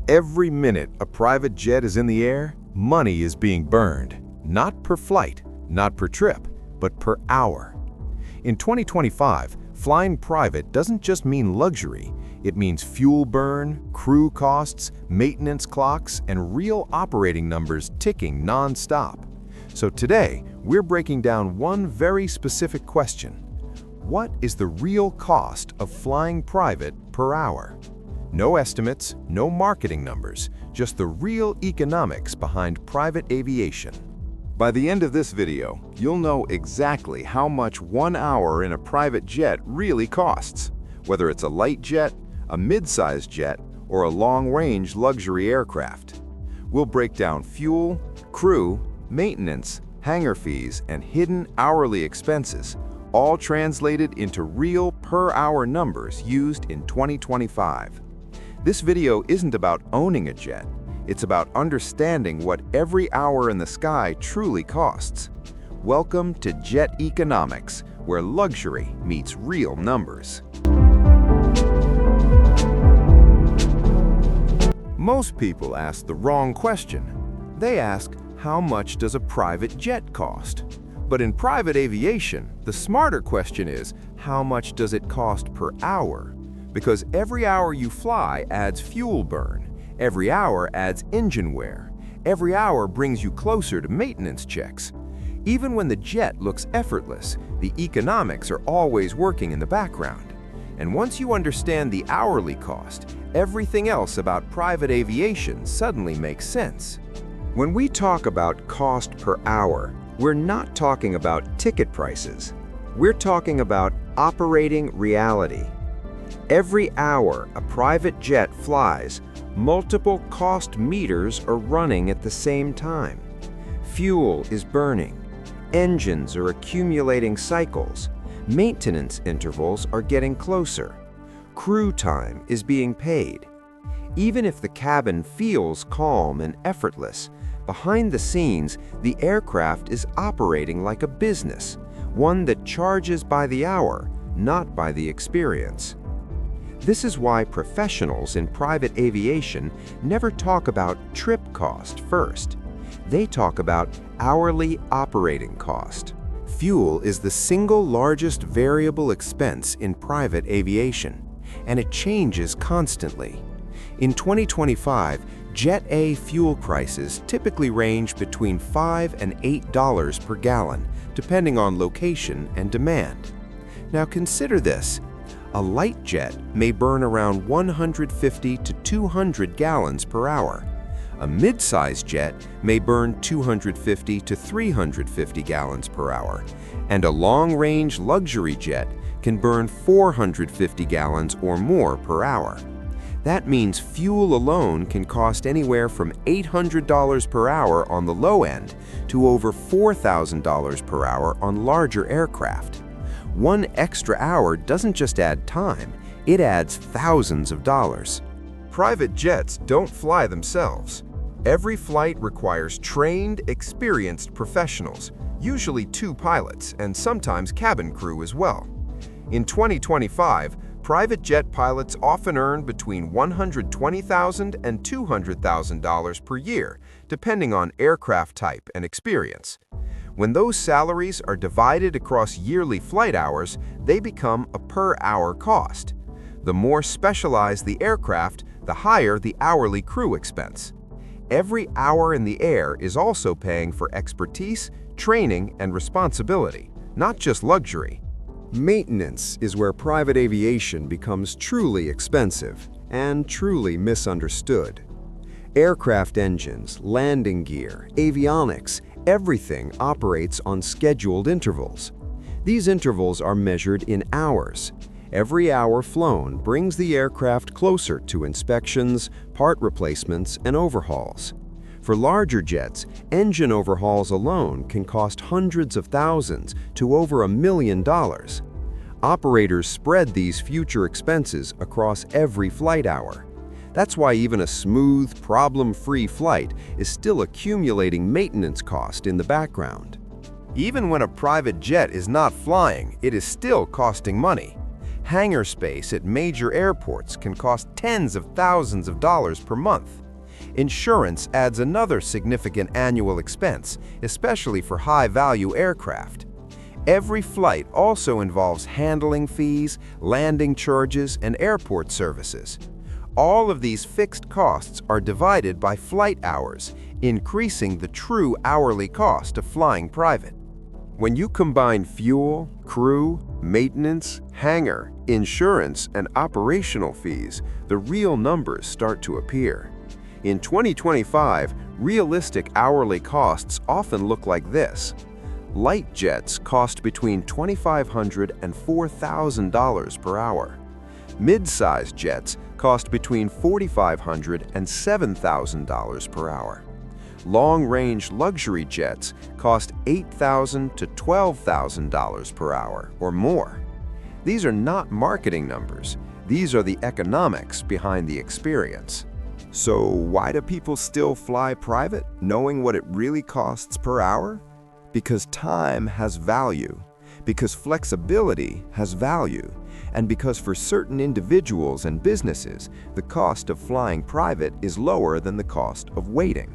Every minute a private jet is in the air, money is being burned. Not per flight, not per trip, but per hour. In 2025, flying private doesn't just mean luxury. It means fuel burn, crew costs, maintenance clocks, and real operating numbers ticking non-stop. So today, we're breaking down one very specific question. What is the real cost of flying private per hour? No estimates, no marketing numbers, just the real economics behind private aviation. By the end of this video, you'll know exactly how much 1 hour in a private jet really costs, whether it's a light jet, a mid-sized jet, or a long-range luxury aircraft. We'll break down fuel, crew, maintenance, hangar fees, and hidden hourly expenses, all translated into real per-hour numbers used in 2025. This video isn't about owning a jet. It's about understanding what every hour in the sky truly costs. Welcome to Jetonomics, where luxury meets real numbers. Most people ask the wrong question. They ask, how much does a private jet cost? But in private aviation, the smarter question is, how much does it cost per hour? Because every hour you fly adds fuel burn, every hour adds engine wear, every hour brings you closer to maintenance checks. Even when the jet looks effortless, the economics are always working in the background. And once you understand the hourly cost, everything else about private aviation suddenly makes sense. When we talk about cost per hour, we're not talking about ticket prices. We're talking about operating reality. Every hour a private jet flies, multiple cost meters are running at the same time. Fuel is burning. Engines are accumulating cycles. Maintenance intervals are getting closer. Crew time is being paid. Even if the cabin feels calm and effortless, behind the scenes, the aircraft is operating like a business, one that charges by the hour, not by the experience. This is why professionals in private aviation never talk about trip cost first. They talk about hourly operating cost. Fuel is the single largest variable expense in private aviation, and it changes constantly. In 2025, Jet A fuel prices typically range between $5 and $8 per gallon, depending on location and demand. Now consider this. A light jet may burn around 150 to 200 gallons per hour. A mid-sized jet may burn 250 to 350 gallons per hour, and a long-range luxury jet can burn 450 gallons or more per hour. That means fuel alone can cost anywhere from $800 per hour on the low end to over $4,000 per hour on larger aircraft. One extra hour doesn't just add time, it adds thousands of dollars. Private jets don't fly themselves. Every flight requires trained, experienced professionals, usually 2 pilots and sometimes cabin crew as well. In 2025, private jet pilots often earn between $120,000 and $200,000 per year, depending on aircraft type and experience. When those salaries are divided across yearly flight hours, they become a per-hour cost. The more specialized the aircraft, the higher the hourly crew expense. Every hour in the air is also paying for expertise, training, and responsibility, not just luxury. Maintenance is where private aviation becomes truly expensive and truly misunderstood. Aircraft engines, landing gear, avionics, everything operates on scheduled intervals. These intervals are measured in hours. Every hour flown brings the aircraft closer to inspections, part replacements, and overhauls. For larger jets, engine overhauls alone can cost hundreds of thousands to over $1 million. Operators spread these future expenses across every flight hour. That's why even a smooth, problem-free flight is still accumulating maintenance cost in the background. Even when a private jet is not flying, it is still costing money. Hangar space at major airports can cost tens of thousands of dollars per month. Insurance adds another significant annual expense, especially for high-value aircraft. Every flight also involves handling fees, landing charges, and airport services. All of these fixed costs are divided by flight hours, increasing the true hourly cost of flying private. When you combine fuel, crew, maintenance, hangar, insurance, and operational fees, the real numbers start to appear. In 2025, realistic hourly costs often look like this. Light jets cost between $2,500 and $4,000 per hour. Mid-size jets cost between $4,500 and $7,000 per hour. Long-range luxury jets cost $8,000 to $12,000 per hour or more. These are not marketing numbers. These are the economics behind the experience. So why do people still fly private, knowing what it really costs per hour? Because time has value, because flexibility has value, and because for certain individuals and businesses, the cost of flying private is lower than the cost of waiting.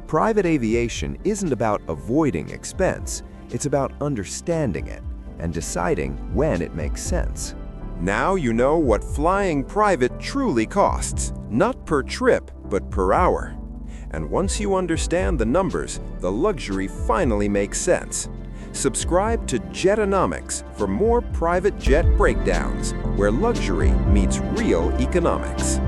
Private aviation isn't about avoiding expense, it's about understanding it and deciding when it makes sense. Now you know what flying private truly costs, not per trip, but per hour. And once you understand the numbers, the luxury finally makes sense. Subscribe to Jetonomics for more private jet breakdowns, where luxury meets real economics.